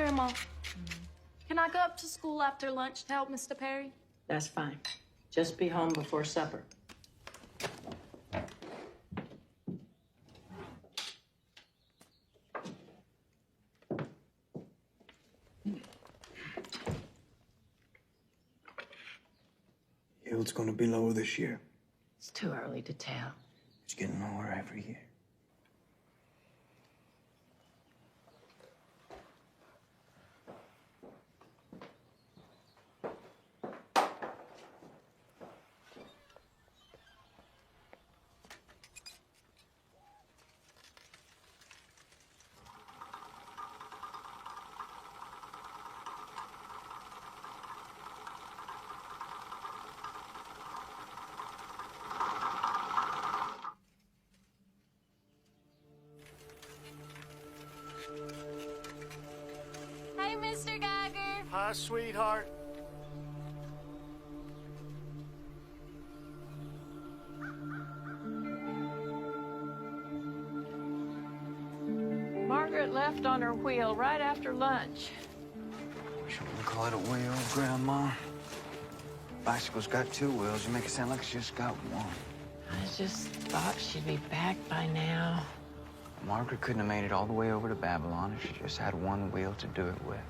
Grandma, can I go up to school after lunch to help Mr. Perry? That's fine. Just be home before supper. Yield's gonna be lower this year. It's too early to tell. It's getting lower every year. Hey, Mr. Geiger. Hi, sweetheart. Margaret left on her wheel right after lunch. Wish I wouldn't call it a wheel, Grandma. Bicycle's got two wheels. You make it sound like it's just got one. I just thought she'd be back by now. Margaret couldn't have made it all the way over to Babylon if she just had one wheel to do it with.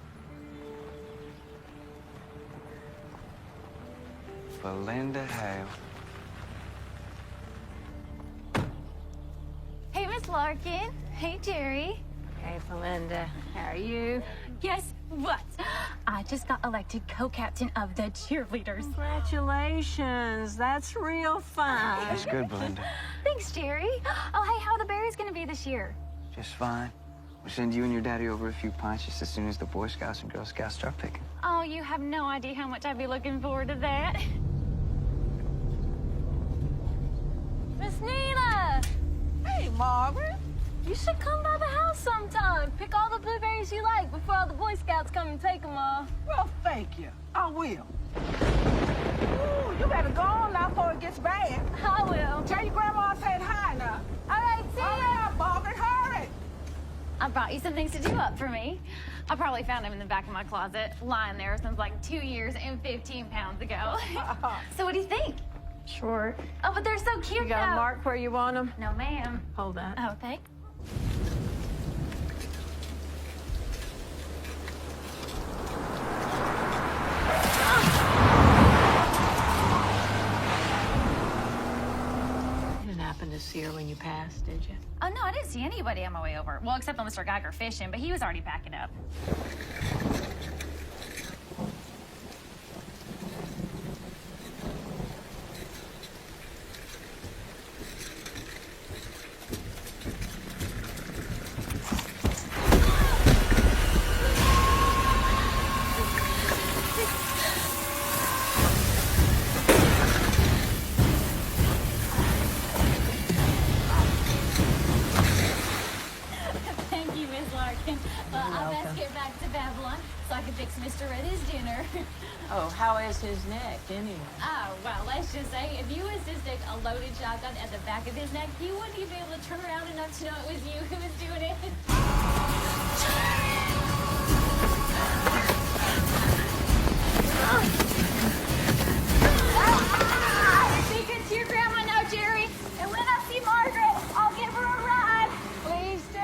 Belinda Hale. Hey, Miss Larkin. Hey, Jerry. Hey, Belinda. How are you? Guess what? I just got elected co-captain of the cheerleaders. Congratulations. That's real fun. That's good, Belinda. Thanks, Jerry. Oh, hey, how are the berries gonna be this year? Just fine. We'll send you and your daddy over a few pints just as soon as the Boy Scouts and Girl Scouts start picking. Oh, you have no idea how much I'd be looking forward to that. Miss Nina! Hey, Margaret. You should come by the house sometime. Pick all the blueberries you like before all the Boy Scouts come and take them all. Well, thank you. I will. Ooh, you better go on now before it gets bad. I will. Tell your grandma I said hi now. All right, see All ya. right, Margaret, hurry. I brought you some things to do up for me. I probably found them in the back of my closet, lying there since like 2 years and 15 pounds ago. So what do you think? Short. Oh, but they're so cute, You got though. a mark where you want them? No, ma'am. Hold that. Oh, thanks. You didn't happen to see her when you passed, did you? Oh, no, I didn't see anybody on my way over. Well, except for Mr. Geiger fishing, but he was already packing up. Thank you, Miss Larkin. Well, I'll best get back to Babylon so I can fix Mr. Red his dinner. Oh, how is his neck, anyway? Oh, well, let's just say if you was to stick a loaded shotgun at the back of his neck, he wouldn't even be able to turn around enough to know it was you who was doing it. Secret to your grandma now, Jerry. And when I see Margaret, I'll give her a ride. Please do.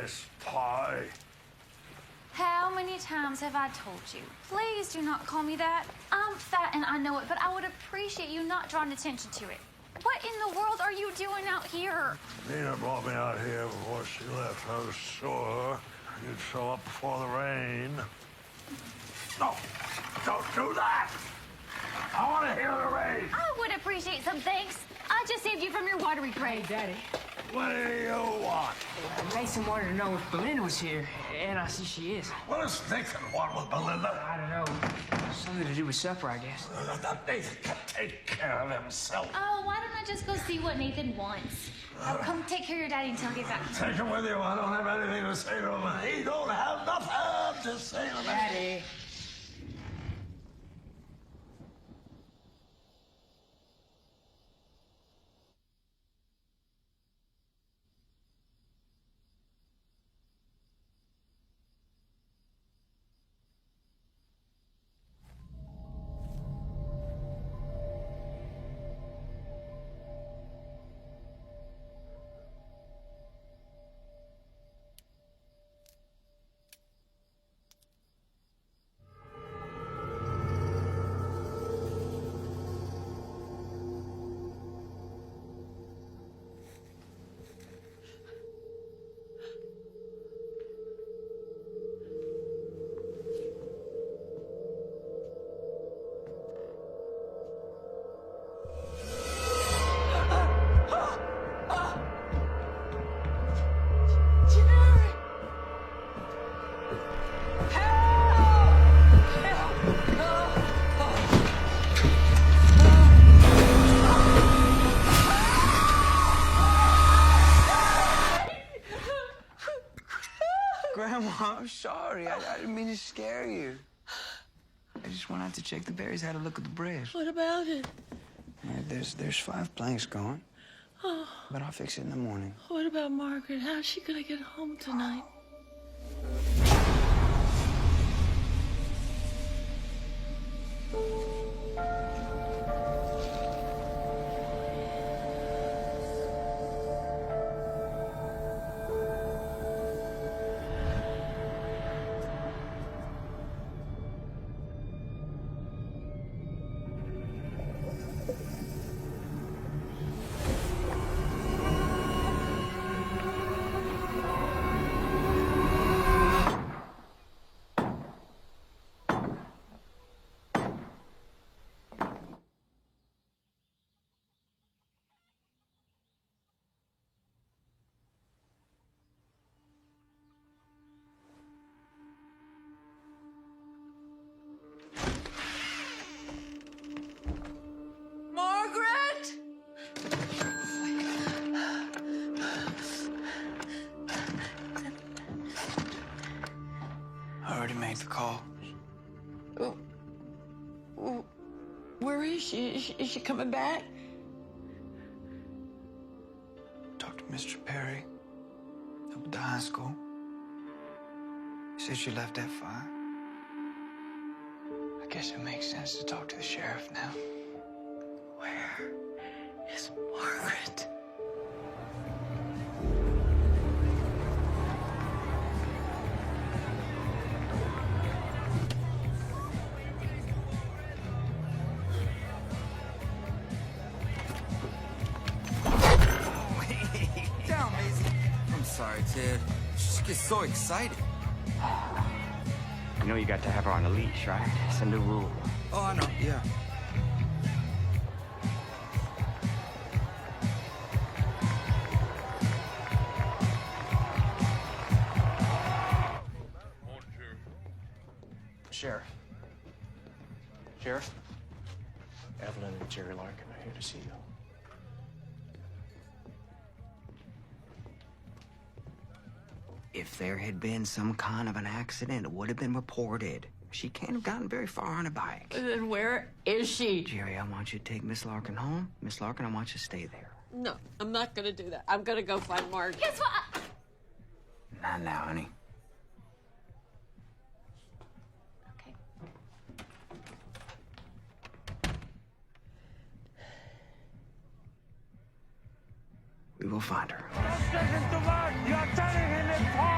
Miss Pie. How many times have I told you? Please do not call me that. I'm fat and I know it, but I would appreciate you not drawing attention to it. What in the world are you doing out here? Nina brought me out here before she left. I was sure you'd show up before the rain. No, don't do that! I want to hear the rain! I would appreciate some thanks. I just saved you from your watery grave. Hey, Daddy. What do you want? Mason wanted to know if Belinda was here, and I see she is. What does Nathan want with Belinda? I don't know. Something to do with supper, I guess. Nathan can take care of himself. Oh, why don't I just go see what Nathan wants? Oh, come take care of your daddy until I get back. Take him with you. I don't have anything to say to him. He don't have nothing to say to me. Daddy. Grandma, I'm sorry. I didn't mean to scare you. I just went out to check the berries, had a look at the bread. What about it? Yeah, there's 5 planks gone. Oh, But I'll fix it in the morning. what about Margaret? How's she gonna get home tonight? Margaret! I already made the call. Where is she? Is she coming back? Talked to Mr. Perry up at the high school. He said she left at 5. I guess it makes sense to talk to the sheriff now. Where is Margaret? Down, Maisie. I'm sorry, Ted. She just gets so excited. You know you got to have her on a leash, right? It's a new rule. Oh, I know, yeah. Sheriff. Sheriff? Evelyn and Jerry Larkin are here to see you. If there had been some kind of an accident, it would have been reported. She can't have gotten very far on a bike. Then where is she? Jerry, I want you to take Miss Larkin home. Miss Larkin, I want you to stay there. No, I'm not gonna do that. I'm gonna go find Margaret. Guess what? Not now, honey. Okay. We will find her. Second to that, you're telling him it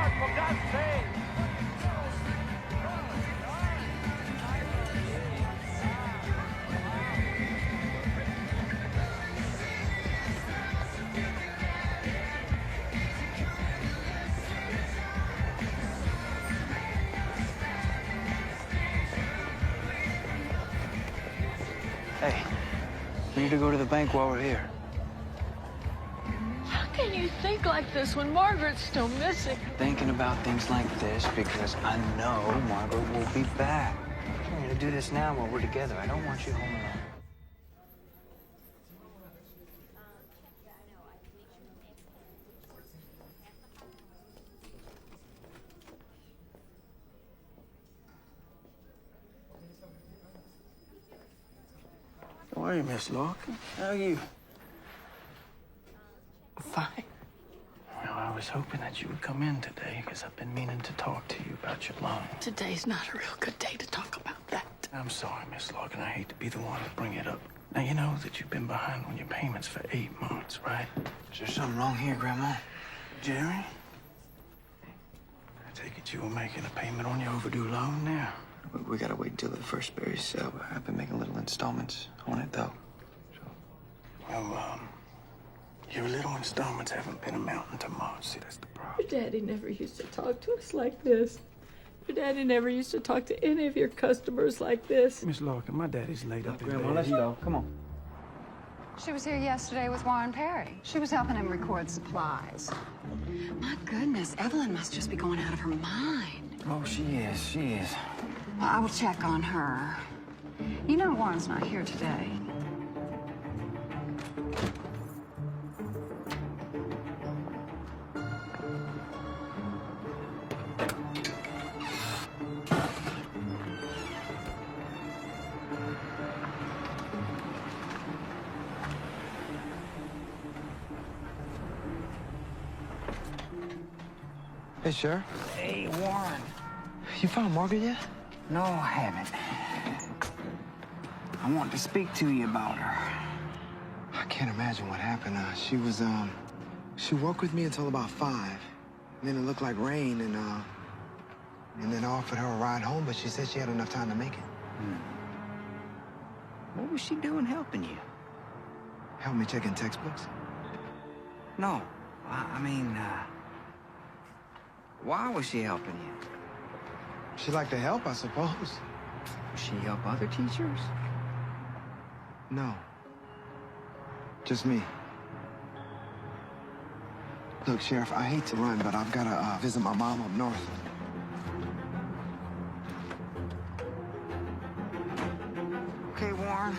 We need to go to the bank while we're here. How can you think like this when Margaret's still missing? Thinking about things like this because I know Margaret will be back. We're gonna do this now while we're together. I don't want you home alone. How are you, Miss Larkin? How are you? Fine. Well, I was hoping that you would come in today because I've been meaning to talk to you about your loan. Today's not a real good day to talk about that. I'm sorry, Miss Larkin. I hate to be the one to bring it up. Now, you know that you've been behind on your payments for 8 months, right? Is there something wrong here, Grandma? Jerry? I take it you were making a payment on your overdue loan now. We gotta wait until the first berries sell. I've been making little installments on it, though. Well, your little installments haven't been amounting to much. See, that's the problem. Your daddy never used to talk to us like this. Your daddy never used to talk to any of your customers like this. Miss Larkin, my daddy's laid up in Grandma, bed. let's go. Come on. She was here yesterday with Warren Perry. She was helping him record supplies. My goodness, Evelyn must just be going out of her mind. Oh, she is. She is. Well, I will check on her. You know Warren's not here today. Hey, Sheriff. Hey, Warren. You found Margaret yet? No, I haven't. I want to speak to you about her. I can't imagine what happened. She worked with me until about 5. And then it looked like rain, and then I offered her a ride home, but she said she had enough time to make it. What was she doing helping you? Help me checking textbooks? No, I mean, why was she helping you? She liked to help, I suppose. Does she help other teachers? No. Just me. Look, Sheriff, I hate to run, but I've got to visit my mom up north. Okay, Warren.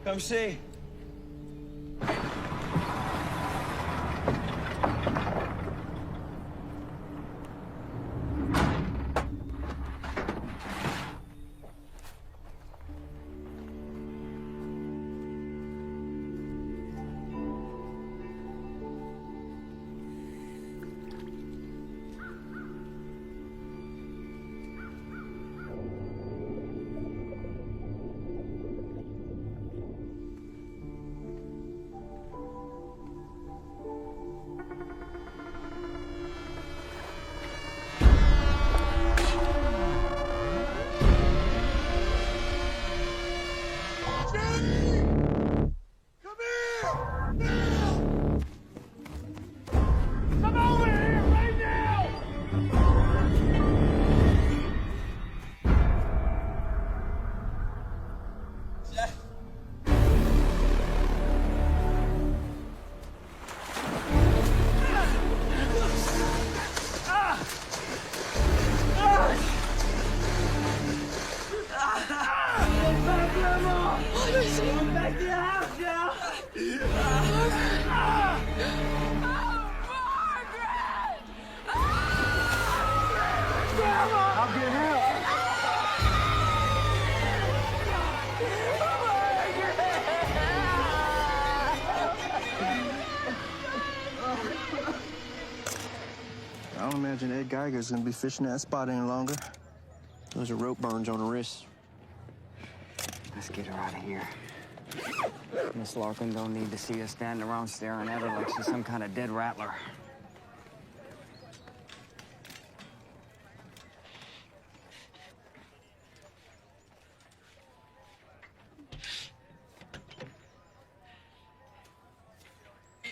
Come see. imagine Ed Geiger's gonna be fishing that spot any longer. Those are rope burns on the wrists. Let's get her out of here. Miss Larkin don't need to see us standing around staring at her like she's some kind of dead rattler.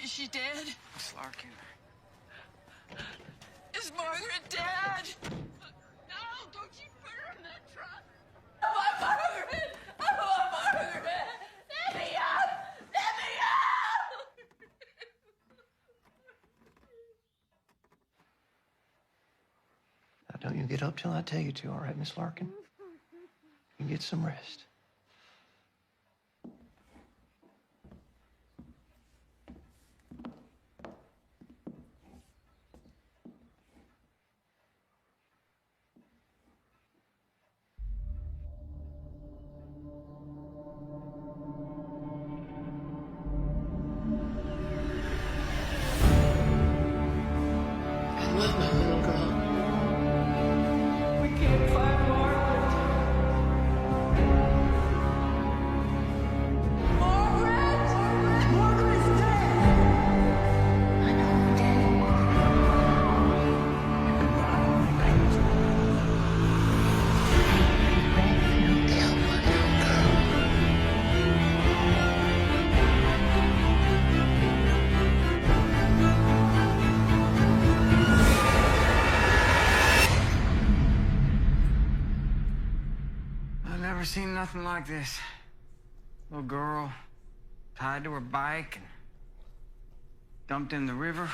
Is she dead? Miss Larkin. Is Margaret dead? No, don't you put her in that truck. I want Margaret! I want Margaret! Let me out! Let me out! Now, don't you get up till I tell you to, all right, Miss Larkin? You get some rest. We can't find Margaret. Margaret! Margaret's dead! I know I'm dead. I've never seen nothing like this. Little girl tied to her bike and dumped in the river.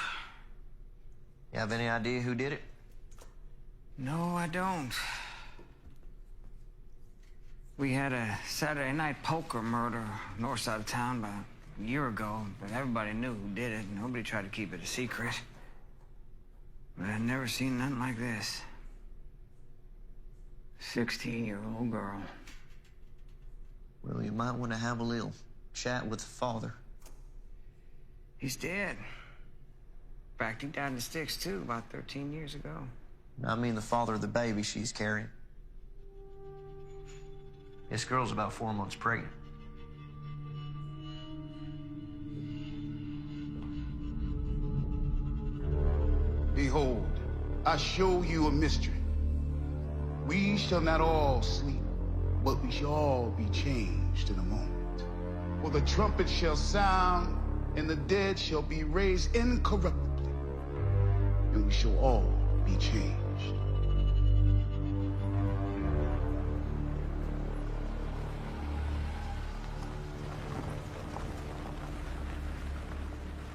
You have any idea who did it? No, I don't. We had a Saturday night poker murder north side of town about a year ago, but everybody knew who did it. Nobody tried to keep it a secret. But I'd never seen nothing like this. 16-year-old girl. Well, you might want to have a little chat with the father. He's dead. In fact, he died in the sticks, too, about 13 years ago. I mean the father of the baby she's carrying. This girl's about 4 months pregnant. Behold, I show you a mystery. We shall not all sleep, but we shall all be changed in a moment. For the trumpet shall sound, and the dead shall be raised incorruptibly, and we shall all be changed.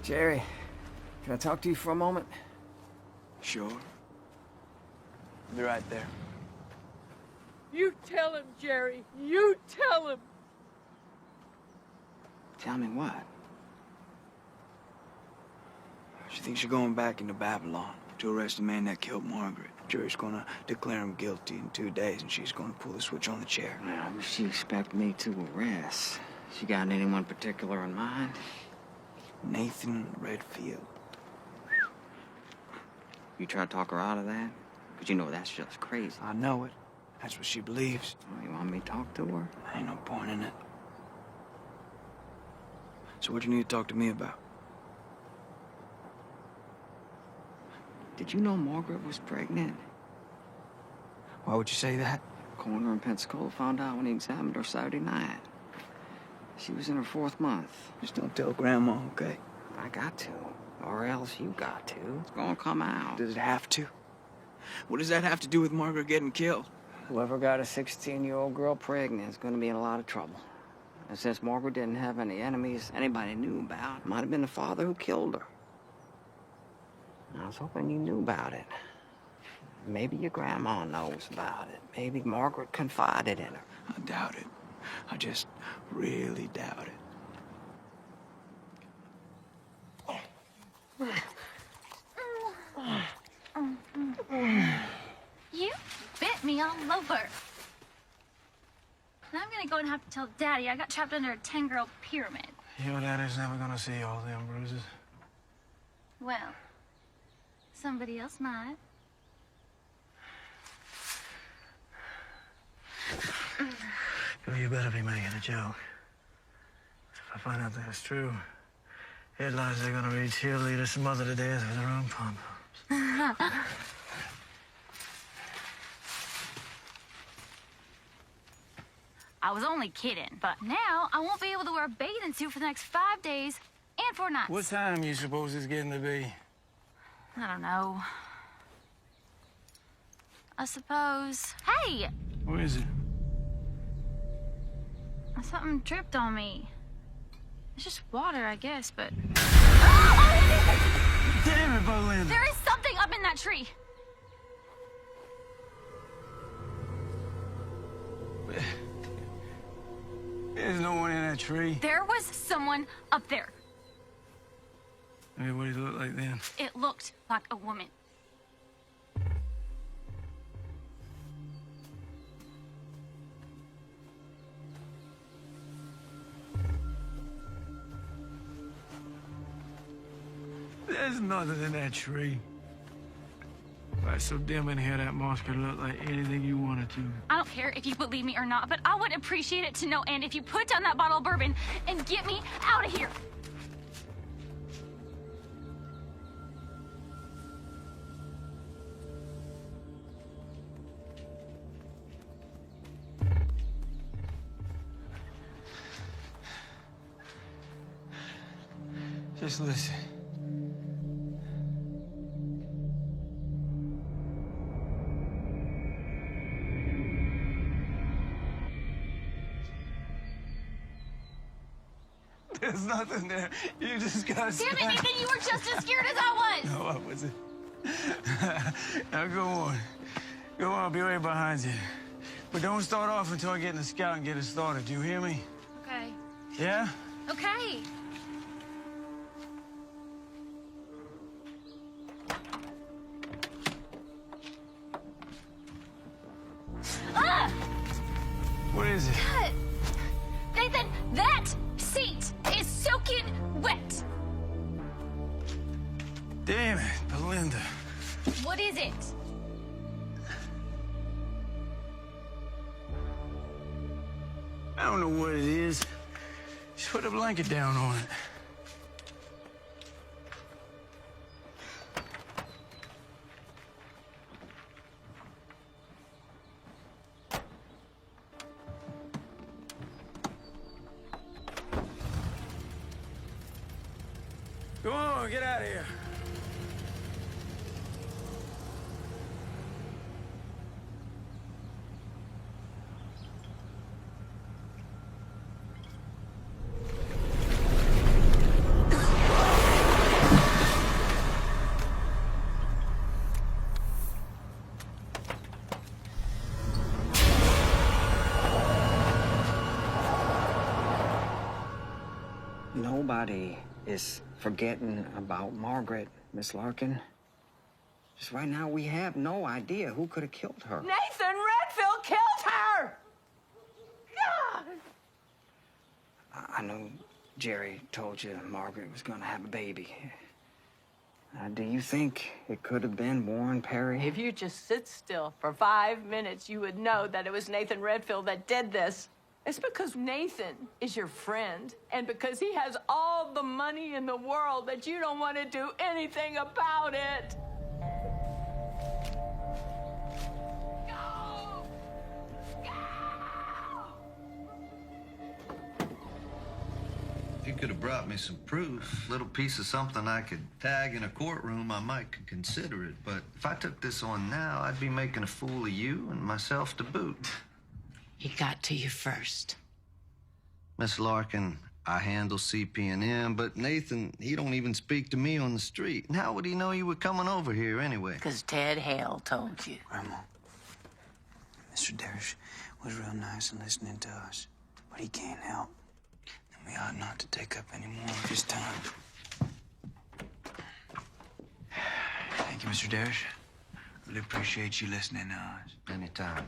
Jerry, can I talk to you for a moment? Sure. Be right there. You tell him, Jerry. You tell him. Tell me what? She thinks you're going back into Babylon to arrest the man that killed Margaret. Jury's gonna declare him guilty in 2 days, and she's gonna pull the switch on the chair. Now, who she expect me to arrest? She got anyone particular in mind? Nathan Redfield. You try to talk her out of that? Because you know that's just crazy. I know it. That's what she believes. Oh, you want me to talk to her? Ain't no point in it. So what you need to talk to me about? Did you know Margaret was pregnant? Why would you say that? Coroner in Pensacola found out when he examined her Saturday night. She was in her 4th month. Just don't tell Grandma, okay? I got to. Or else you got to. It's gonna come out. Does it have to? What does that have to do with Margaret getting killed? Whoever got a 16-year-old girl pregnant is gonna be in a lot of trouble. And since Margaret didn't have any enemies anybody knew about, it might have been the father who killed her. I was hoping you knew about it. Maybe your grandma knows about it. Maybe Margaret confided in her. I doubt it. I just really doubt it. You bit me all over. And I'm gonna go and have to tell Daddy I got trapped under a 10-girl pyramid. Your daddy's never gonna see all them bruises. Well, somebody else might. Well, you better be making a joke. If I find out that it's true, headlines are gonna read cheerleaders smothered to death with their own pom-poms. I was only kidding, but now I won't be able to wear a bathing suit for the next 5 days and 4 nights. What time you suppose it's getting to be? I don't know. I suppose. Hey! What is it? Something dripped on me. It's just water, I guess, but... Damn it, Belinda! There is something up in that tree! There's no one in that tree. There was someone up there. I mean, what did it look like then? It looked like a woman. There's nothing in that tree. Why, it's so dim in here that moss could look like anything you wanted to. I don't care if you believe me or not, but I would appreciate it to no end if you put down that bottle of bourbon and get me out of here. Just listen. There's nothing there. You just got Damn it, Nathan, you were just as scared as I was! No, I wasn't. Now go on. Go on, I'll be right behind you. But don't start off until I get in the scout and get it started. Do you hear me? Okay. Yeah? Okay. Ah! What is it? God! Nathan, that seat is soaking wet! Damn it, Belinda. What is it? I don't know what it is. Just put a blanket down on it. Go on, get out of here. Nobody is forgetting about Margaret, Miss Larkin. Just right now, we have no idea who could have killed her. Nathan Redfield killed her! God! I know Jerry told you Margaret was going to have a baby. Do you think it could have been Warren Perry? If you just sit still for 5 minutes, you would know that it was Nathan Redfield that did this. It's because Nathan is your friend, and because he has all the money in the world that you don't want to do anything about it. Go! Go! If you could have brought me some proof, little piece of something I could tag in a courtroom, I might consider it. But if I took this on now, I'd be making a fool of you and myself to boot. He got to you first. Miss Larkin, I handle CP&M, but Nathan, he don't even speak to me on the street. And how would he know you were coming over here anyway? Because Ted Hale told you. Grandma, Mr. Derrish was real nice in listening to us, but he can't help. And we ought not to take up any more of his time. Thank you, Mr. Derrish. Really appreciate you listening to us. Anytime.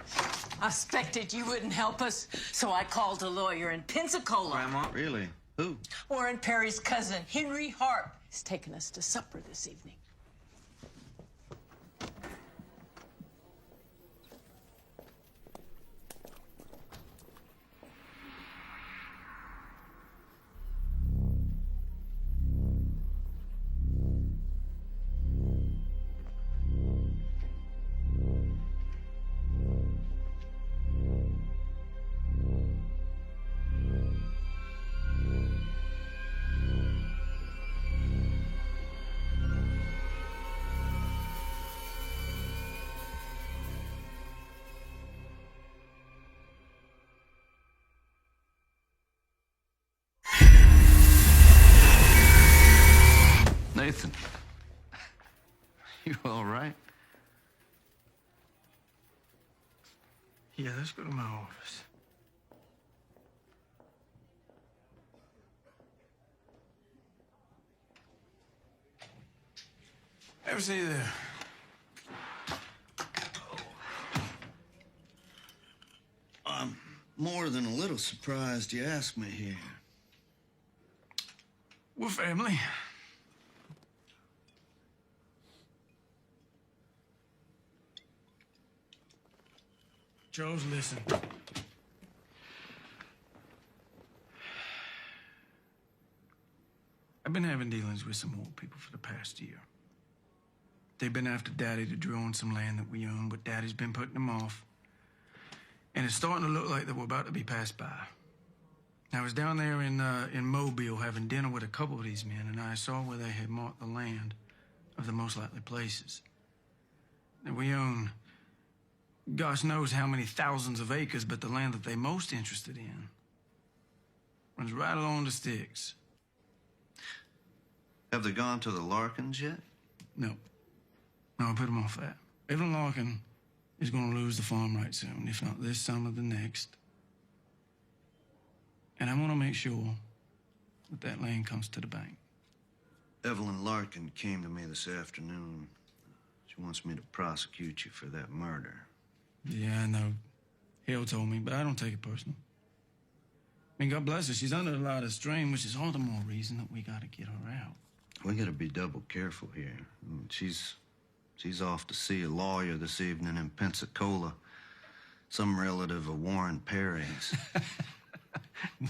I expected you wouldn't help us, so I called a lawyer in Pensacola. Grandma? Really? Who? Warren Perry's cousin, Henry Harp, is taking us to supper this evening. Nathan, you all right? Yeah, let's go to my office. Ever see there? I'm more than a little surprised you asked me here. We're family. Charles, listen. I've been having dealings with some old people for the past year. They've been after Daddy to drill on some land that we own, but Daddy's been putting them off. And it's starting to look like that we're about to be passed by. I was down there in Mobile having dinner with a couple of these men, and I saw where they had marked the land of the most likely places. And we own, gosh knows how many thousands of acres, but the land that they're most interested in runs right along the sticks. Have they gone to the Larkins yet? No. No, I put them off that. Evelyn Larkin is going to lose the farm right soon, if not this summer, the next. And I want to make sure that that land comes to the bank. Evelyn Larkin came to me this afternoon. She wants me to prosecute you for that murder. Yeah, I know. Hale told me, but I don't take it personal. I mean, God bless her. She's under a lot of strain, which is all the more reason that we got to get her out. We got to be double careful here. I mean, she's off to see a lawyer this evening in Pensacola. Some relative of Warren Perry's.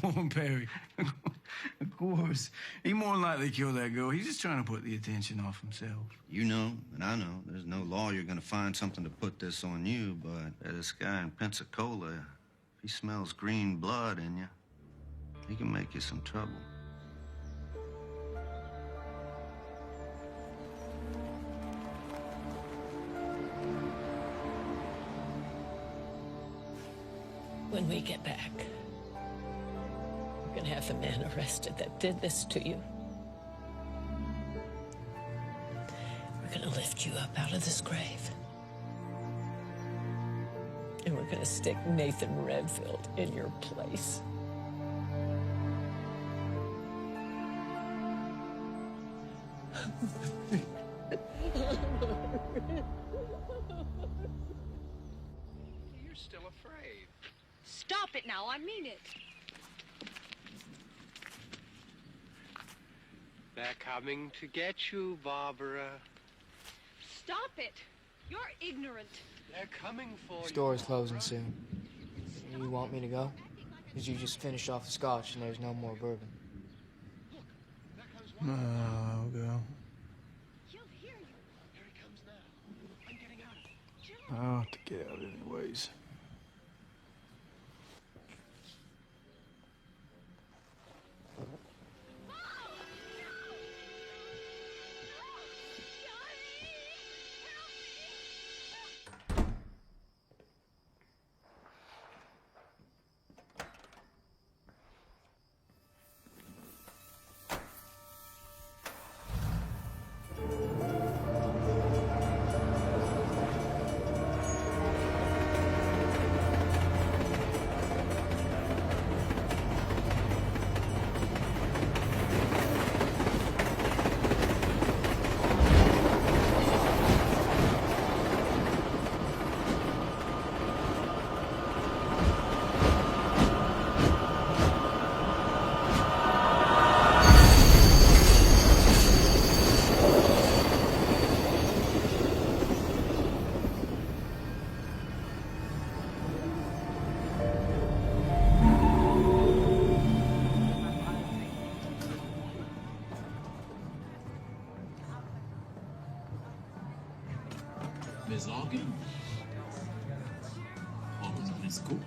Warren Perry. Of course. He more than likely killed that girl. He's just trying to put the attention off himself. You know, and I know, there's no lawyer going to find something to put this on you, but this guy in Pensacola, if he smells green blood in you, he can make you some trouble. When we get back, we're gonna have the man arrested that did this to you. We're gonna lift you up out of this grave. And we're gonna stick Nathan Redfield in your place. You're still afraid. Stop it now, I mean it. They're coming to get you, Barbara. Stop it. You're ignorant. They're coming for you. Store's closing soon. You want me to go? Because you just finished off the scotch and there's no more bourbon. No, I'll go. He'll hear you. Here he comes now. I'm getting out of it. I'll have to get out anyways. Ms. Larkin? Always on his cool.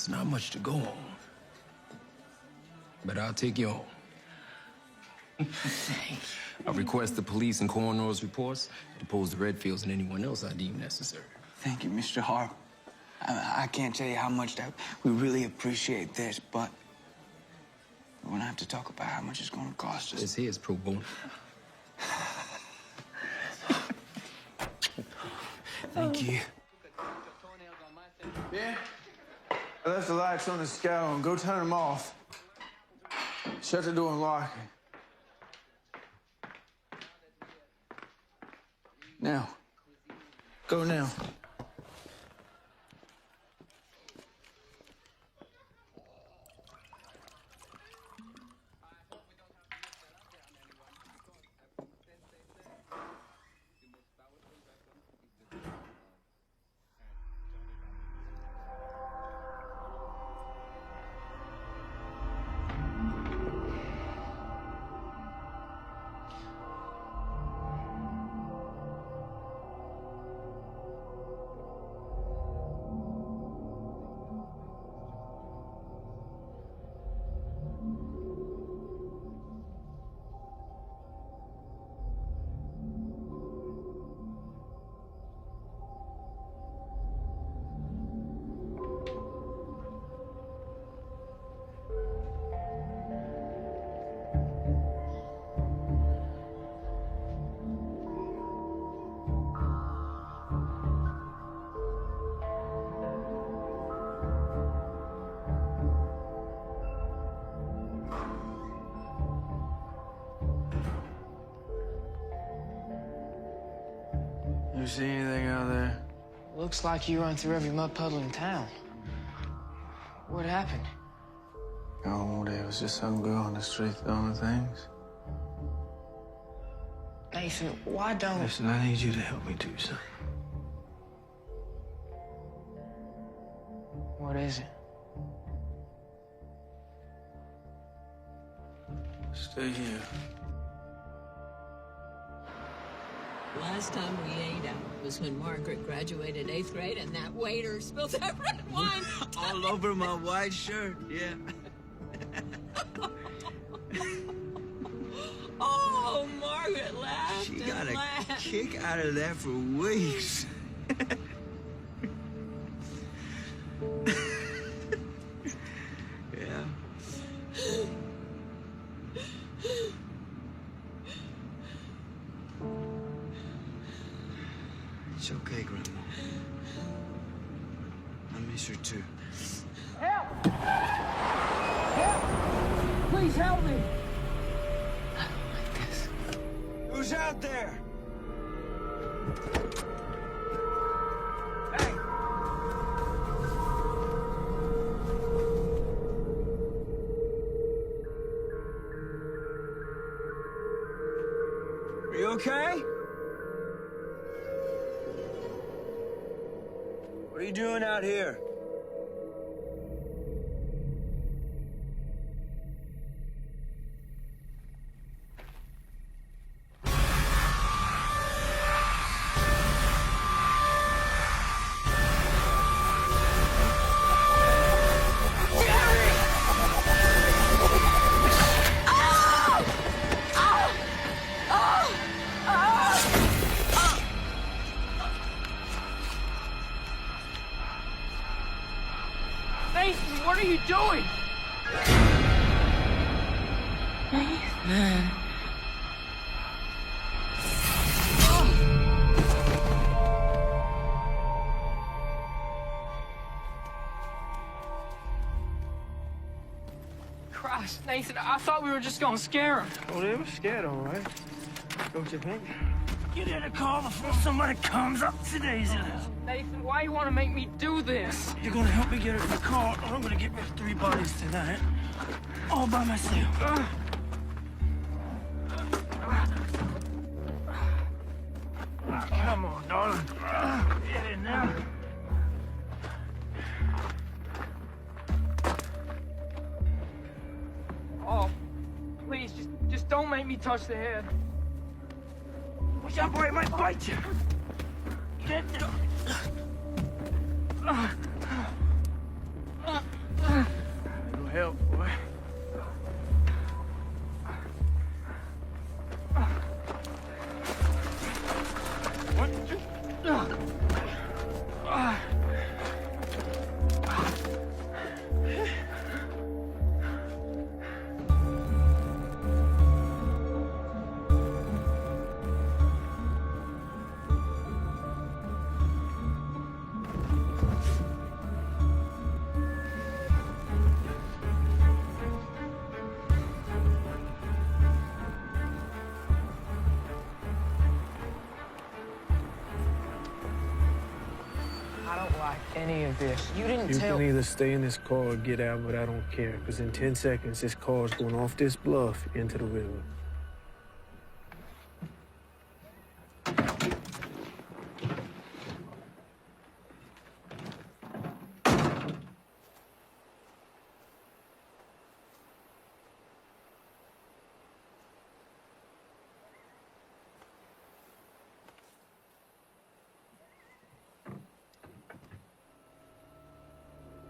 It's not much to go on. But I'll take you home. I request the police and coroner's reports, depose the Redfields and anyone else I deem necessary. Thank you, Mr. Hart. I can't tell you how much that we really appreciate this, but we're gonna have to talk about how much it's gonna cost us. This here is pro bono. Thank you. Yeah? I left the lights on the scow and go turn them off. Shut the door and lock it. Now. Go now. You see anything out there? Looks like you run through every mud puddle in town. What happened? Oh, there was just some girl on the street throwing things. Nathan, why don't... Listen, I need you to help me do something. What is it? Stay here. Last time we ate out was when Margaret graduated 8th grade and that waiter spilled that red wine all over my white shirt, yeah. Oh, Margaret laughed She and got a laughed. kick out of that for weeks. Yeah. It's okay, Grandma. I miss her too. Help! Help! Please help me! Who's out there? Are you okay? What are you doing out here? Nathan, what are you doing? Nathan. Christ, Nathan, I thought we were just gonna scare him. Oh, they were scared, all right. Don't you think? Get in the car before somebody comes up today's Nathan, why you want to make me do this? You're gonna help me get her in the car, or I'm gonna get rid of 3 bodies tonight. All by myself. Come on, darling. Get in there. Oh, please, just don't make me touch the head. Watch out, boy, it might bite you. Get down. some help, boy. What did you... I don't like any of this. You didn't You tell... can either stay in this car or get out, but I don't care. Because in 10 seconds, this car's going off this bluff into the river.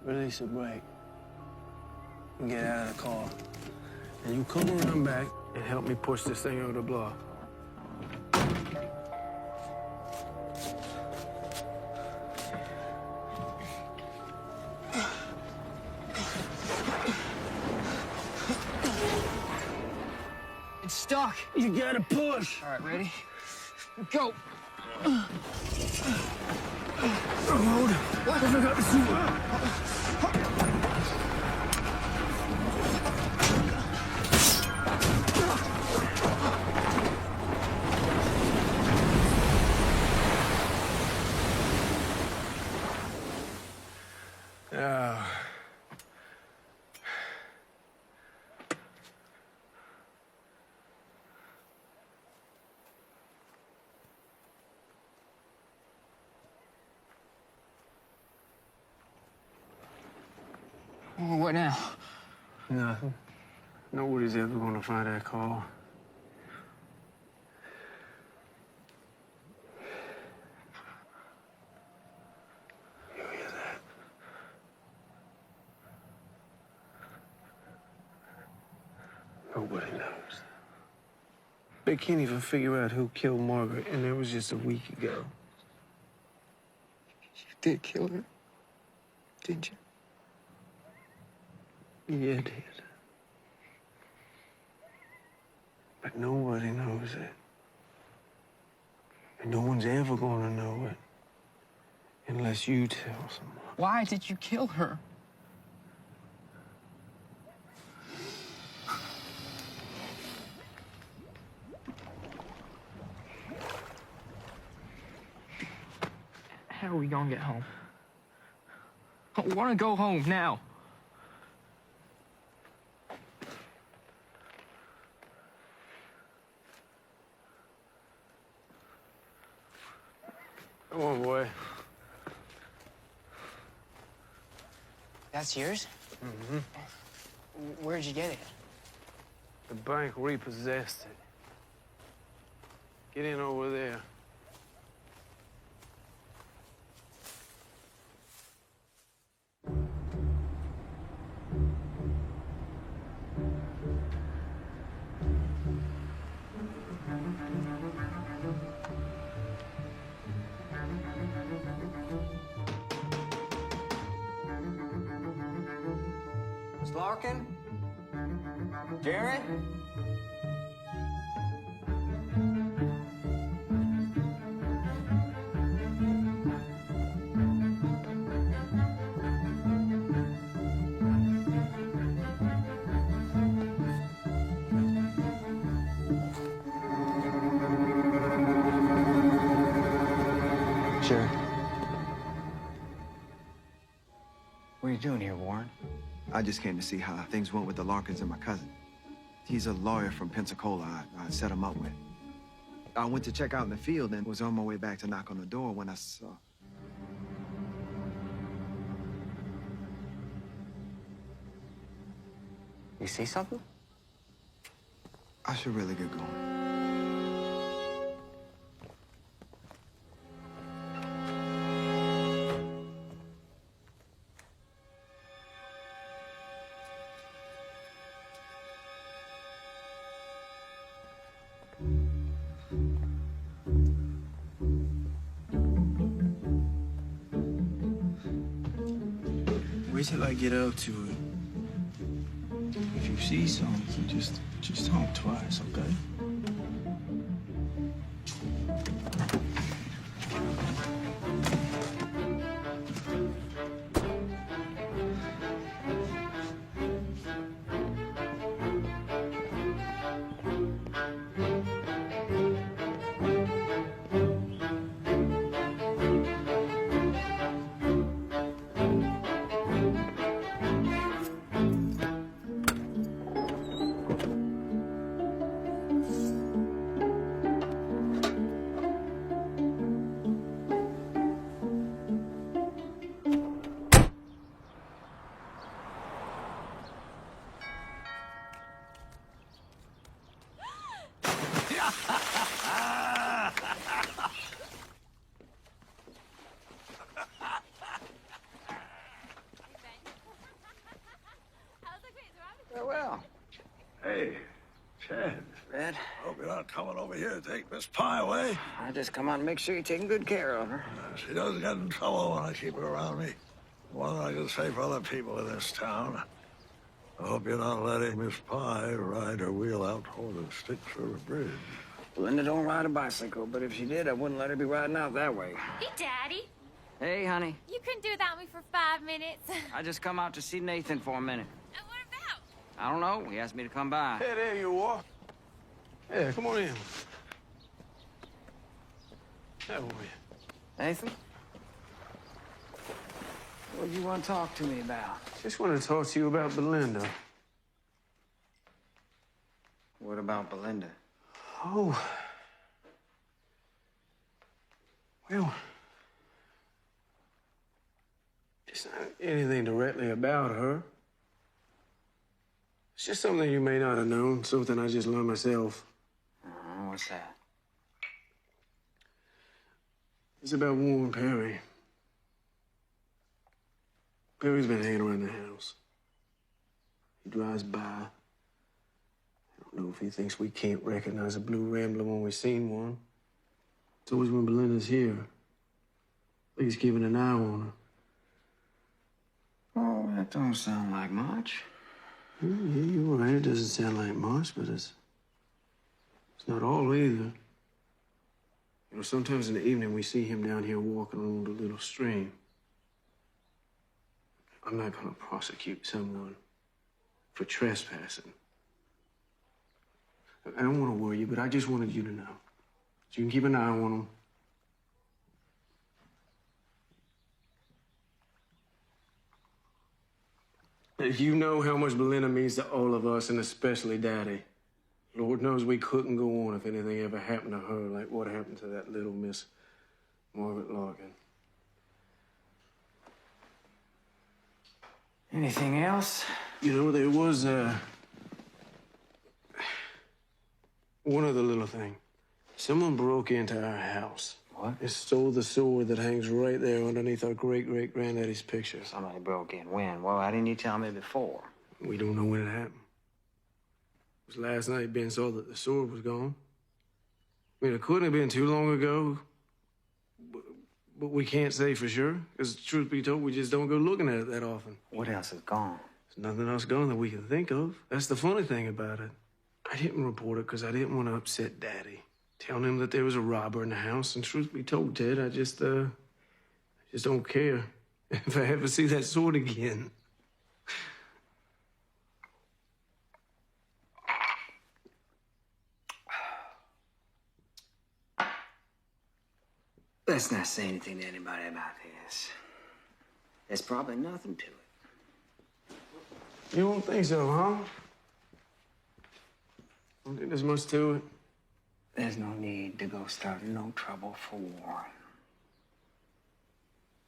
Release the brake and get out of the car. And you come around back and help me push this thing over the block. It's stuck. You gotta push. All right, ready? Go. Hold it. What? I got the suit. What now? Nothing. Nobody's ever gonna find that car. You hear that? Nobody knows. They can't even figure out who killed Margaret, and that was just a week ago. You did kill her, didn't you? Yeah, it did. But nobody knows it. And no one's ever gonna know it unless you tell someone. Why did you kill her? How are we gonna get home? I wanna go home now. Come on, boy. That's yours? Mm-hmm. Where'd you get it? The bank repossessed it. Get in over there. Larkin? Jerry? Sure. What are you doing here, Warren? I just came to see how things went with the Larkins and my cousin. He's a lawyer from Pensacola I set him up with. I went to check out in the field and was on my way back to knock on the door when I saw... You see something? I should really get going. Wait till I get up to it. If you see something, just honk twice, okay? Farewell. Hey, Chad. Red? Hope you're not coming over here to take Miss Pie away. I just come out and make sure you're taking good care of her. She doesn't get in trouble when I keep her around me. More than I can say for other people in this town. I hope you're not letting Miss Pie ride her wheel out holding sticks for a bridge. Linda don't ride a bicycle, but if she did, I wouldn't let her be riding out that way. Hey, Daddy. Hey, honey. You couldn't do without me for 5 minutes. I just come out to see Nathan for a minute. What about? I don't know. He asked me to come by. Hey, there you are. Yeah, come on in. How are you? Nathan? What do you want to talk to me about? Just want to talk to you about Belinda. What about Belinda? Oh. Well, it's not anything directly about her. It's just something you may not have known, something I just learned myself. What's that? It's about Warren Perry. Perry's been hanging around the house. He drives by. I don't know if he thinks we can't recognize a blue Rambler when we've seen one. It's always when Belinda's here. Like he's keeping an eye on her. Oh, that don't sound like much. Yeah, you're right. It doesn't sound like much, but it's not all either. You know, sometimes in the evening we see him down here walking along the little stream. I'm not going to prosecute someone for trespassing. I don't want to worry you, but I just wanted you to know. So you can keep an eye on him. You know how much Belinda means to all of us, and especially Daddy. Lord knows we couldn't go on if anything ever happened to her, like what happened to that little Miss Margaret Larkin. Anything else? You know, there was, one other little thing. Someone broke into our house. What? And stole the sword that hangs right there underneath our great-great-granddaddy's picture. Somebody broke in. When? Well, why didn't you tell me before? We don't know when it happened. It was last night Ben saw that the sword was gone. I mean, it couldn't have been too long ago. But we can't say for sure. Because truth be told, we just don't go looking at it that often. What else is gone? There's nothing else gone that we can think of. That's the funny thing about it. I didn't report it because I didn't want to upset Daddy. Telling him that there was a robber in the house. And truth be told, Ted, I just don't care if I ever see that sword again. Let's not say anything to anybody about this. There's probably nothing to it. You don't think so, huh? Don't think there's much to it. There's no need to go starting no trouble for Warren.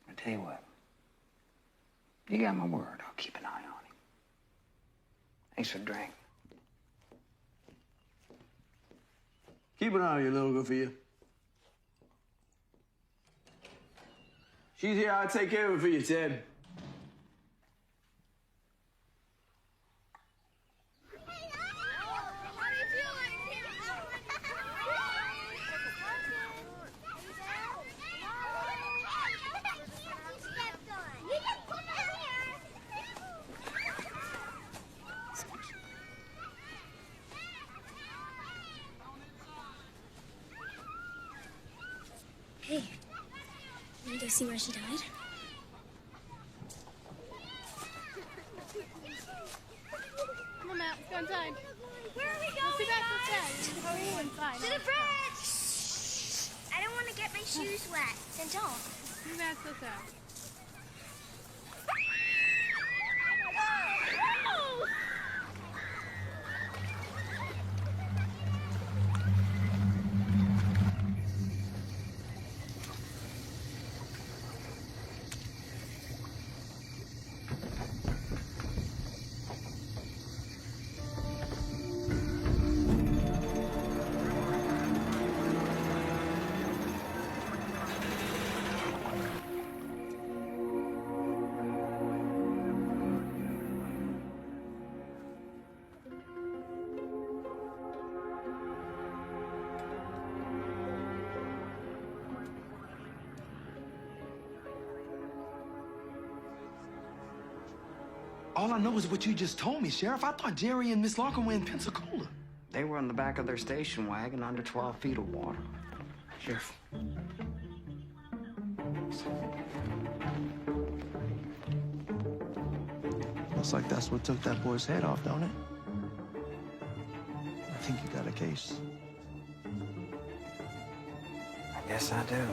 I tell you what. You got my word. I'll keep an eye on him. Thanks for the drink. Keep an eye on your little girl for you. She's here. I'll take care of her for you, Ted. Hey, wanna go see where she died? Come on, Matt, let's go inside. Where are we Let's going, see back guys? to the bed. Go inside. To the bridge! Shh. I don't want to get my shoes wet. Then don't. You Matt's so sad. All I know is what you just told me, Sheriff. I thought Jerry and Miss Larkin were in Pensacola. They were in the back of their station wagon under 12 feet of water. Sheriff. Looks like that's what took that boy's head off, don't it? I think you got a case. I guess I do.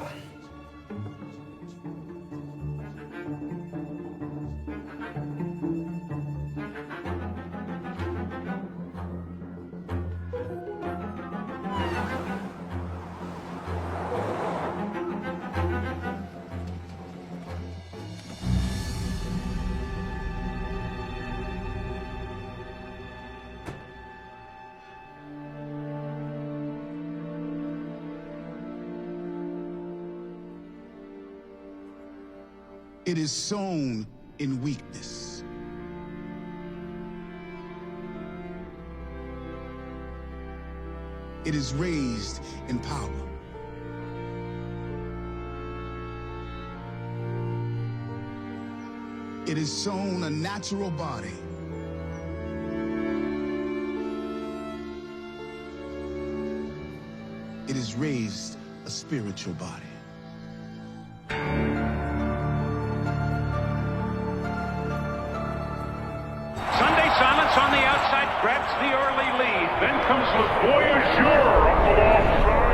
It is sown in weakness. It is raised in power. It is sown a natural body. It is raised a spiritual body. Sunday Silence on the outside grabs the early lead. Then comes the Voyageur on the long side.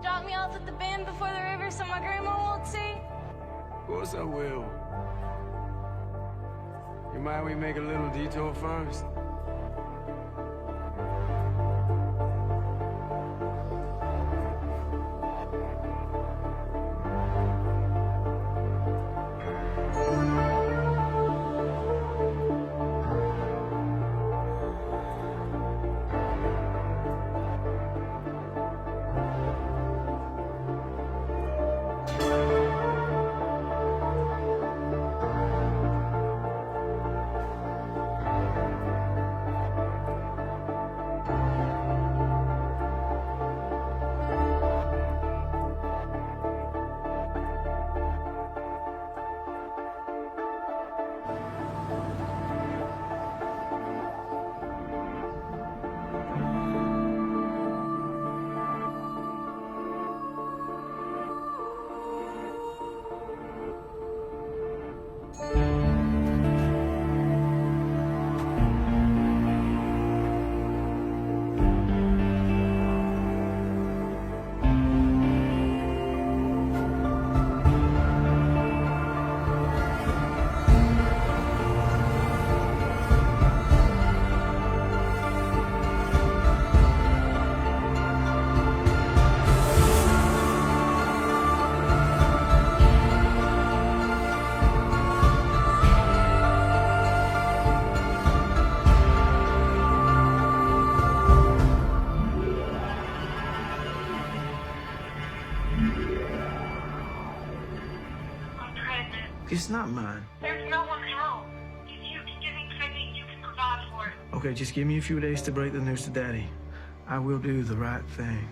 Drop me off at the bend before the river so my grandma won't see? Of course I will. You mind we make a little detour first? It's not mine. There's no one else. If you can give me credit, you can provide for it. Okay, just give me a few days to break the news to Daddy. I will do the right thing.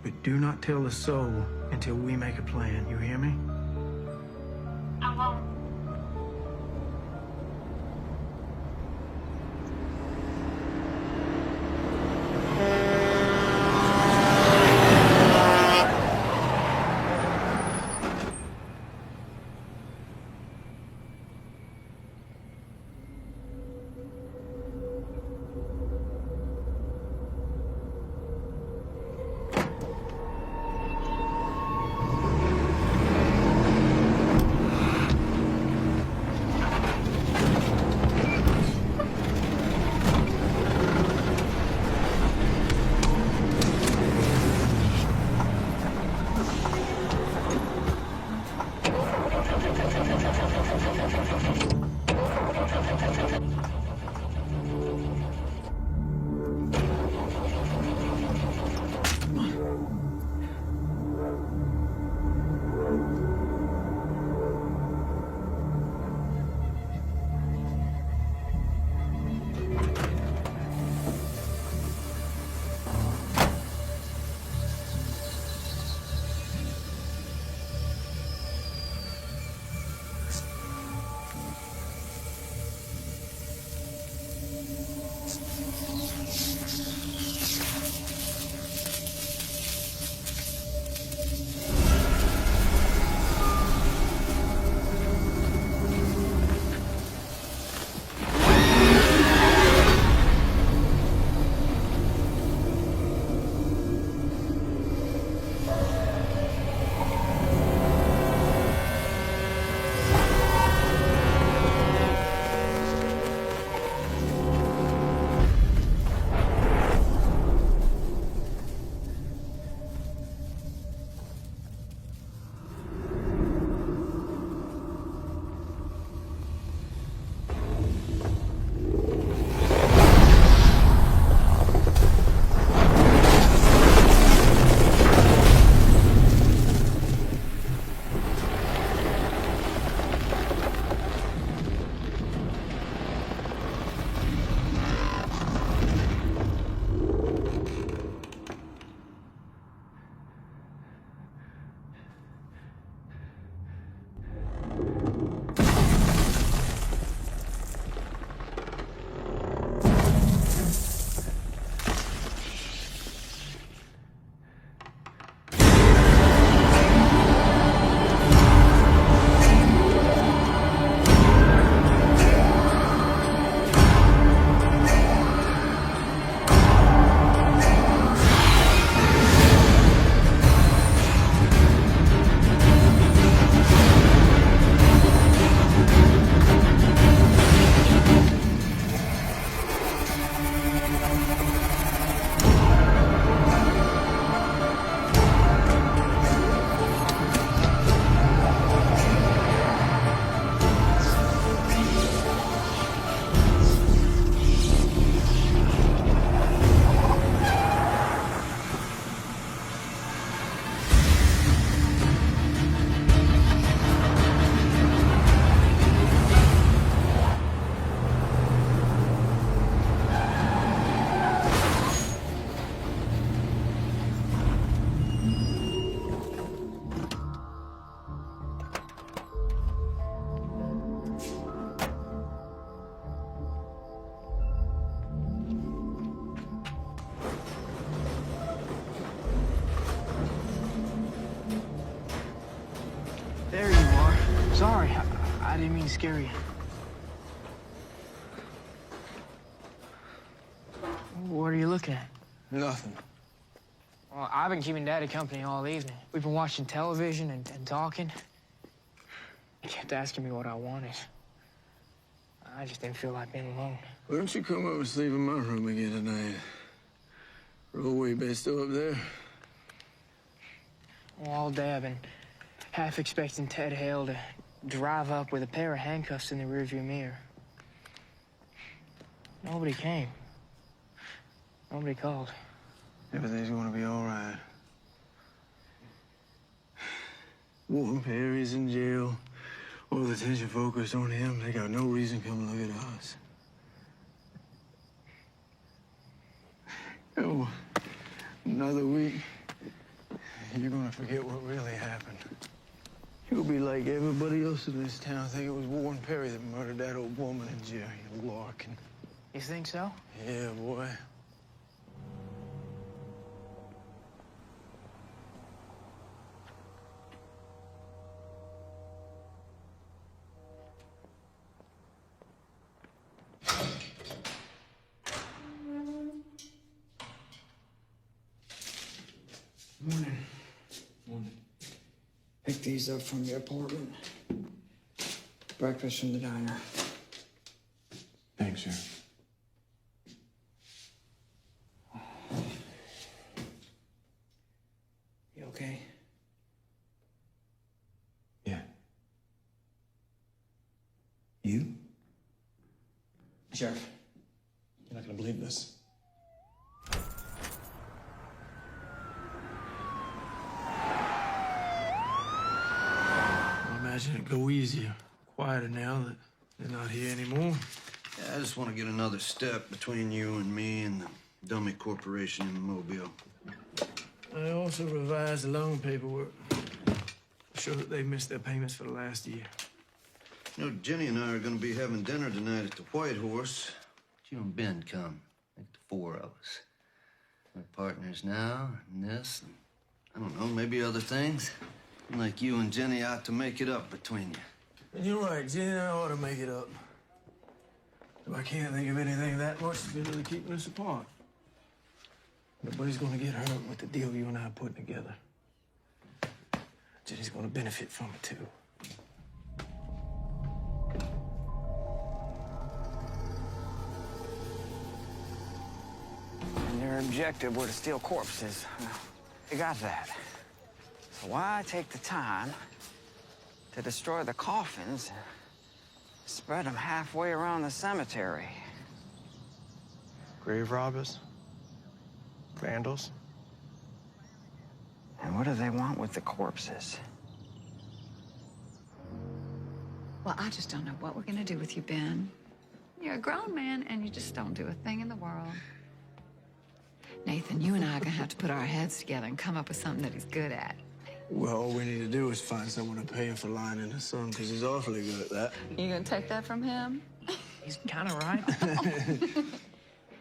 But do not tell a soul until we make a plan. You hear me? I won't. Sorry, I didn't mean to scare you. What are you looking at? Nothing. Well, I've been keeping Daddy company all evening. We've been watching television and talking. He kept asking me what I wanted. I just didn't feel like being alone. Why don't you come up and sleep in my room again tonight? Rollway bed still up there? Well, all day I've been half expecting Ted Hale to drive up with a pair of handcuffs in the rearview mirror. Nobody came. Nobody called. Everything's gonna be all right. Warren Perry's in jail. All the attention focused on him. They got no reason to come look at us. Oh, another week, you're gonna forget what really happened. You'll be like everybody else in this town, think it was Warren Perry that murdered that old woman and Jerry Larkin. You think so? Yeah, boy. Morning. Morning. Pick these up from your apartment. Breakfast from the diner. Thanks, sir. You okay? Yeah. You? Sheriff, you're not gonna believe this. I imagine it'd go easier, quieter now that they're not here anymore. Yeah, I just want to get another step between you and me and the dummy corporation in Mobile. I also revised the loan paperwork. Show that they've missed their payments for the last year. You know, Jenny and I are going to be having dinner tonight at the White Horse. You and Ben come. Like the four of us. We're partners now, and this, and I don't know, maybe other things. Like you and Jenny ought to make it up between you. And you're right, Jenny and I ought to make it up. But I can't think of anything that much that's really keeping us apart. Nobody's gonna get hurt with the deal you and I are putting together. Jenny's gonna benefit from it, too. And their objective were to steal corpses. They got that. So why take the time to destroy the coffins and spread them halfway around the cemetery? Grave robbers? Vandals? And what do they want with the corpses? Well, I just don't know what we're gonna do with you, Ben. You're a grown man and you just don't do a thing in the world. Nathan, you and I are gonna have to put our heads together and come up with something that he's good at. Well, all we need to do is find someone to pay him for lying in the sun, because he's awfully good at that. You gonna take that from him? He's kind of right.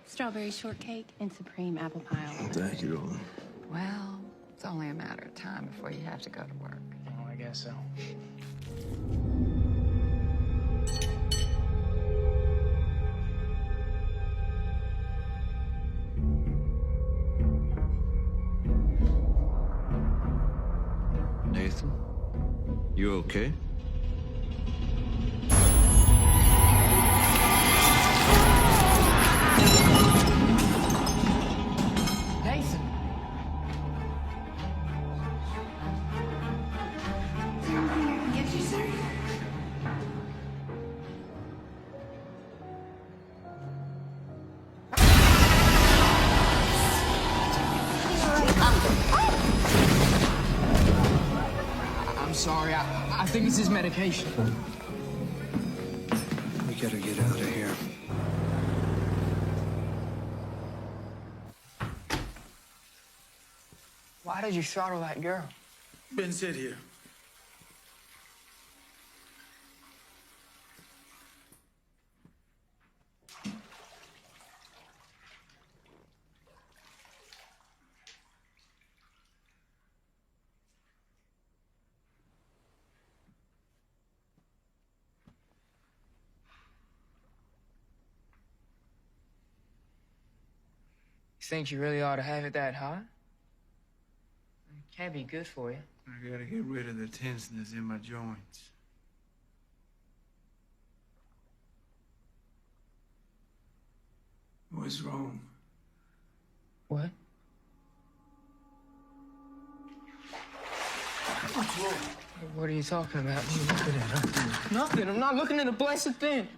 Strawberry shortcake and supreme apple pie. Thank you, darling. Well, it's only a matter of time before you have to go to work. Oh, I guess so. Nathan, you okay? Nathan! Get you, sir? I'm sorry. I think it's his medication. We gotta get out of here. Why did you throttle that girl? Ben, sit here. You think you really ought to have it that high? It can't be good for you. I gotta get rid of the tenseness in my joints. What's wrong? What? What's wrong? What are you talking about? What are you looking at? Nothing. I'm not looking at a blessed thing.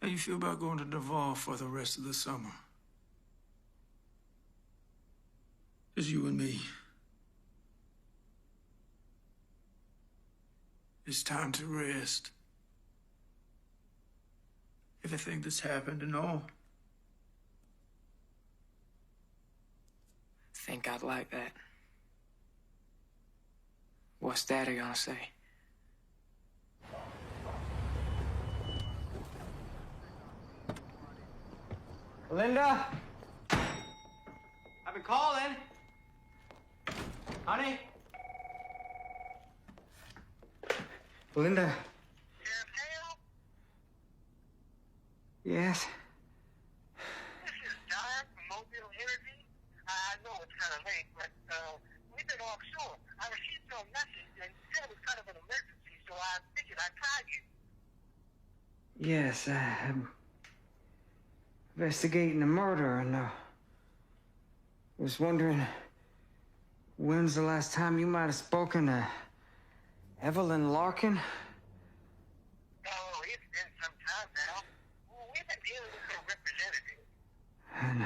How you feel about going to Duval for the rest of the summer? Just you and me. It's time to rest. Everything that's happened and all. Think I'd like that. What's Daddy gonna say? Linda? I've been calling. Honey? Linda? Yes? This is Don from Mobile Energy. I know it's kind of late, but we've been offshore. I received your message and said it was kind of an emergency, so I figured I'd try you. Yes, I'm investigating a murder, and was wondering when's the last time you might have spoken to Evelyn Larkin? Oh, it's been some time now. We've been dealing with her representative. And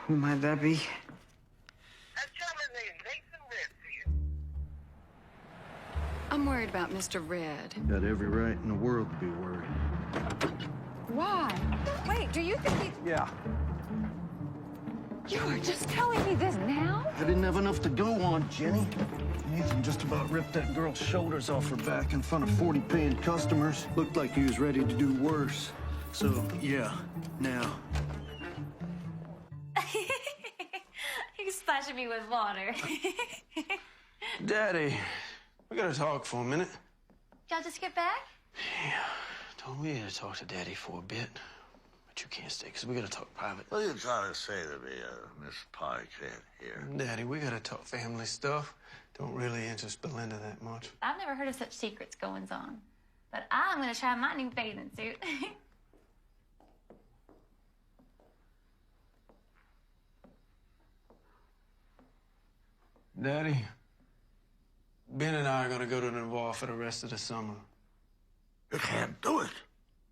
who might that be? A gentleman named Nathan Redfield. I'm worried about Mr. Red. Got every right in the world to be worried. Why? Wait, do you think he... Yeah. You are just telling me this now? I didn't have enough to go on, Jenny. Nathan just about ripped that girl's shoulders off her back in front of 40 paying customers. Looked like he was ready to do worse. So, yeah, now. He's splashing me with water. Daddy, we gotta talk for a minute. Y'all just get back? Told me to talk to Daddy for a bit. But you can't stay, because we gotta talk private. What are you trying to say to me, Miss Pikehead here? Daddy, we gotta talk family stuff. Don't really interest Belinda that much. I've never heard of such secrets goings on. But I'm gonna try my new bathing suit. Daddy, Ben and I are gonna go to Navarre for the rest of the summer. You can't do it.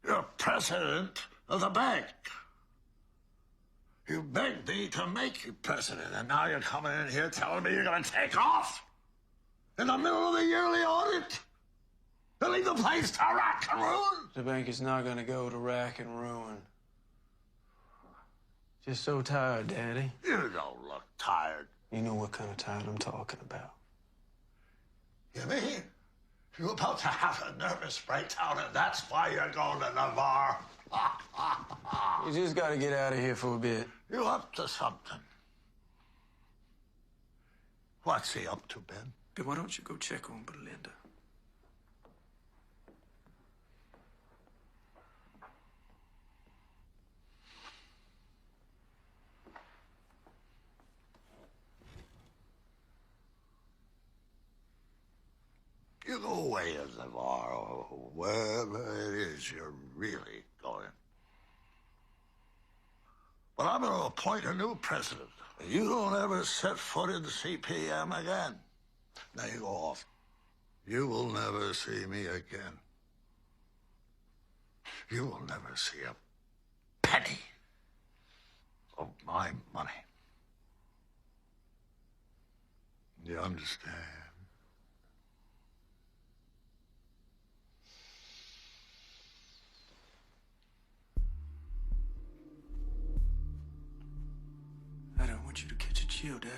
You're president of the bank. You begged me to make you president, and now you're coming in here telling me you're going to take off? In the middle of the yearly audit? To leave the place to rack and ruin? The bank is not gonna go to rack and ruin. Just so tired, Daddy. You don't look tired. You know what kind of tired I'm talking about. You mean you're about to have a nervous breakdown, and that's why you're going to Navarre? You just gotta get out of here for a bit. You up to something? What's he up to, Ben? Ben, why don't you go check on Belinda? You go away to Navarre, or wherever it is you're really going. But I'm going to appoint a new president. You don't ever set foot in CPM again. Now you go off. You will never see me again. You will never see a penny of my money. You understand? I don't want you to catch a chill, Daddy.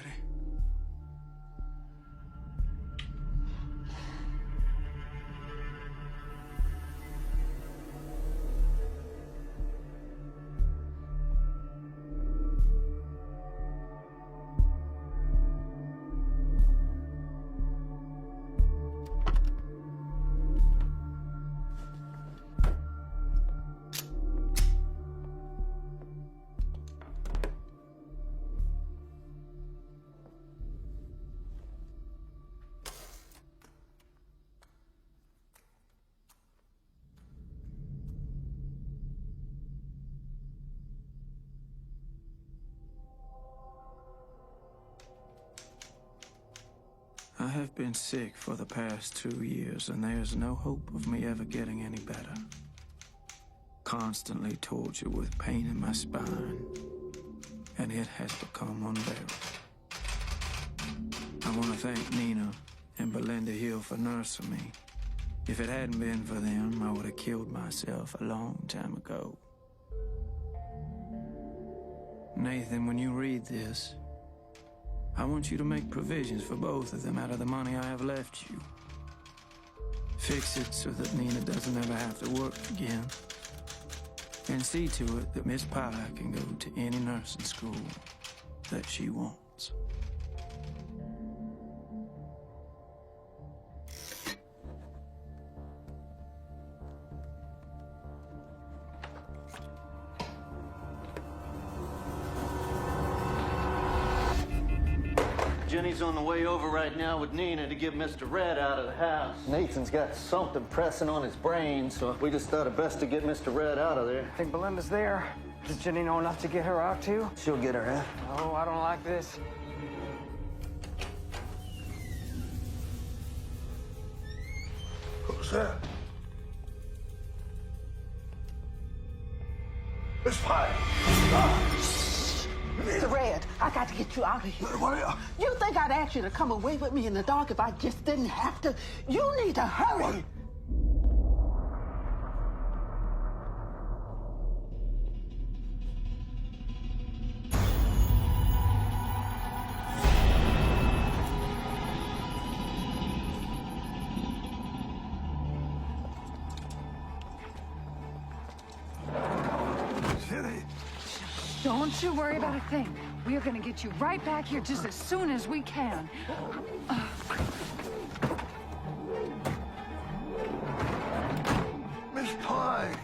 I have been sick for the past 2 years, and there's no hope of me ever getting any better. constantly tortured with pain in my spine, and it has become unbearable. I want to thank Nina and Belinda Hill for nursing me. If it hadn't been for them, I would have killed myself a long time ago. Nathan, when you read this, I want you to make provisions for both of them out of the money I have left you. Fix it so that Nina doesn't ever have to work again. And see to it that Miss Pye can go to any nursing school that she wants. Jenny's on the way over right now with Nina to get Mr. Red out of the house. Nathan's got something pressing on his brain, so we just thought it best to get Mr. Red out of there. Think Belinda's there? Does Jenny know enough to get her out too? She'll get her out. Oh, I don't like this. Who's that? Miss Pye. Mr. Red, I got to get you out of here. What are you? You think I'd ask you to come away with me in the dark if I just didn't have to? You need to hurry. Don't you worry about a thing. We're gonna get you right back here just as soon as we can. Miss Pye.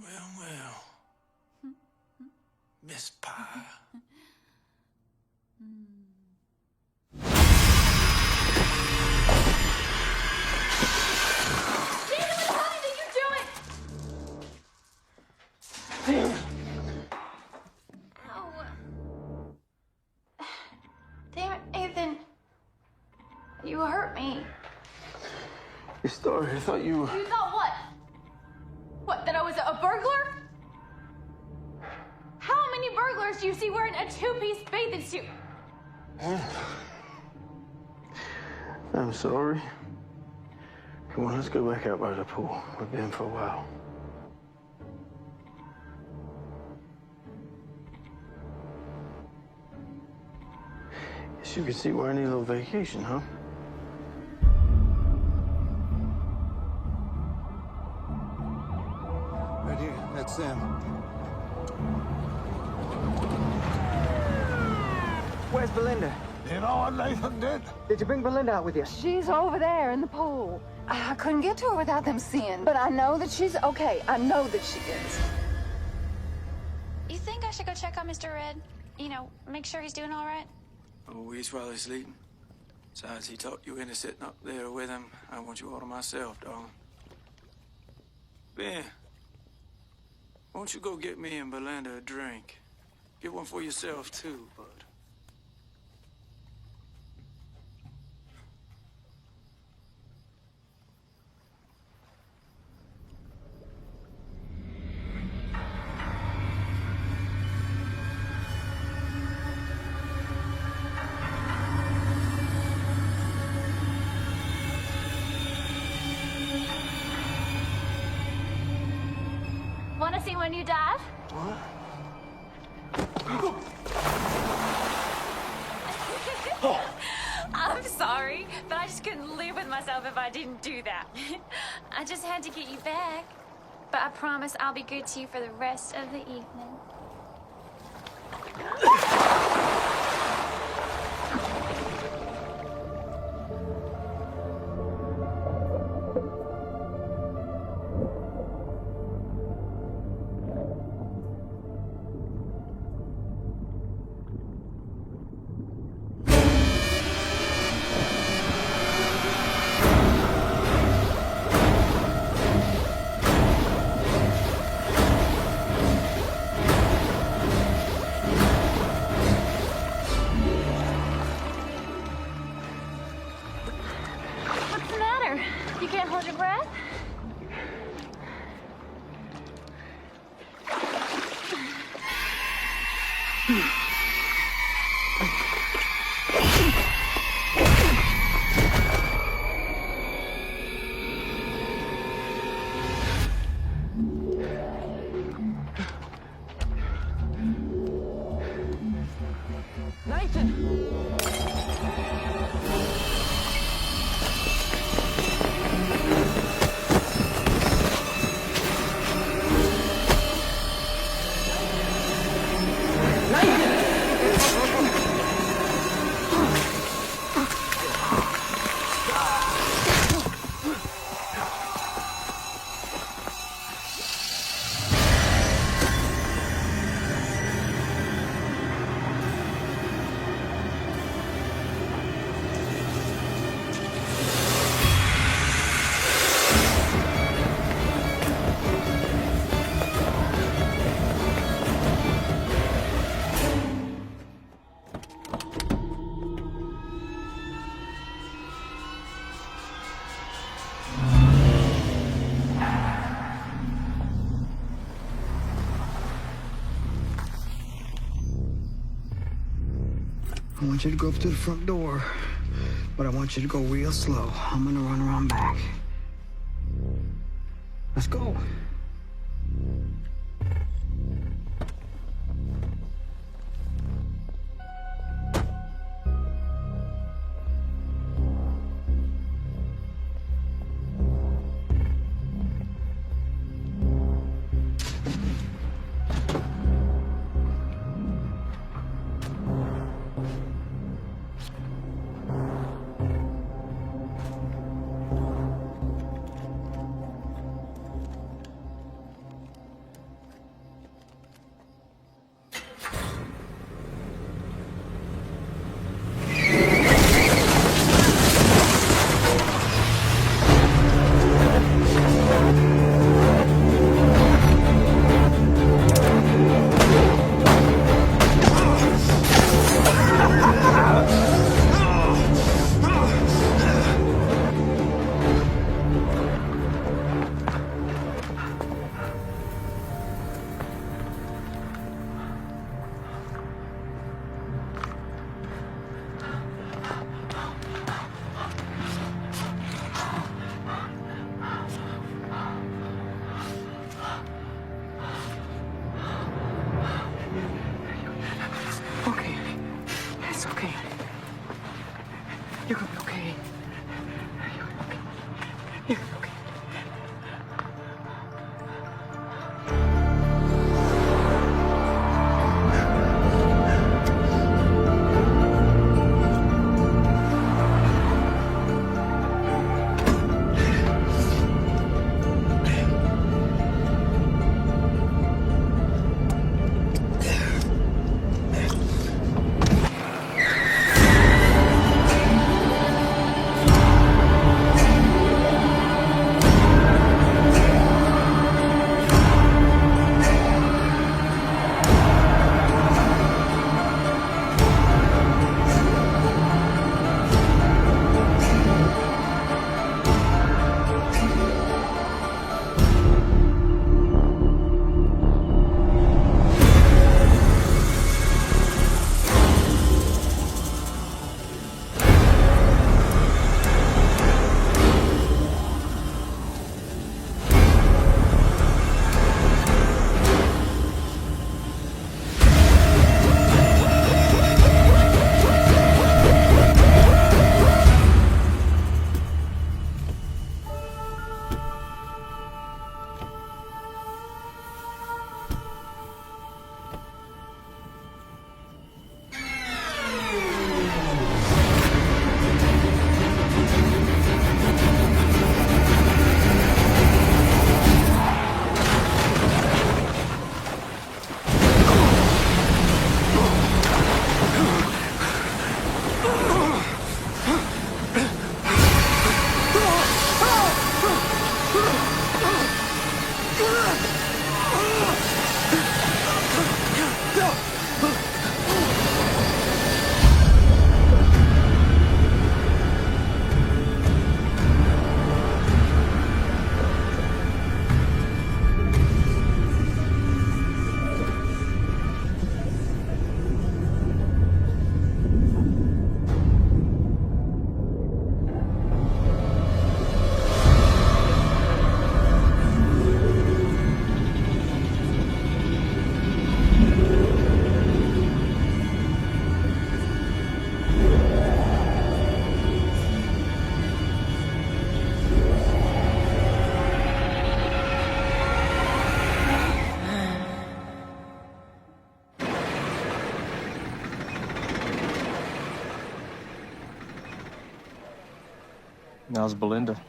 Well. Miss Pye. Damn it, Ethan. You hurt me. Your story, I thought you were... You thought what? What, that I was a burglar? How many burglars do you see wearing a two-piece bathing suit? I'm sorry. Come on, let's go back out by the pool. We've been for a while. Guess you can see why I need a little vacation, huh? Right here, that's them. Where's Belinda? You know what Nathan did? Did you bring Belinda out with you? She's over there in the pool. I couldn't get to her without them seeing, but I know that she's okay. I know that she is. You think I should go check on Mr. Red? You know, make sure he's doing all right? Oh, he's probably sleeping. Besides, he talked you into sitting up there with him. I want you all to myself, darling. Ben, won't you go get me and Belinda a drink? Get one for yourself, too, bud. Want to see my new dad? What? I'm sorry, but I just couldn't live with myself if I didn't do that. I just had to get you back. But I promise I'll be good to you for the rest of the evening. You can't hold your breath? I want you to go up to the front door, but I want you to go real slow. I'm gonna run around back. Let's go. How's Belinda?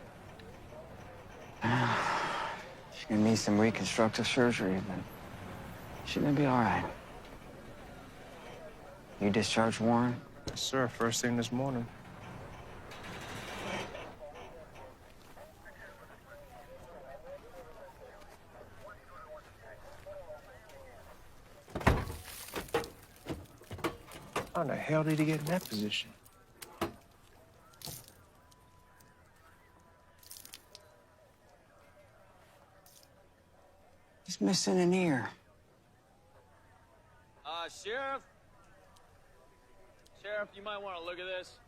She's gonna need some reconstructive surgery, but she's gonna be all right. You discharged Warren? Yes, sir. First thing this morning. How the hell did he get in that position? He's missing an ear. Sheriff? Sheriff, you might want to look at this.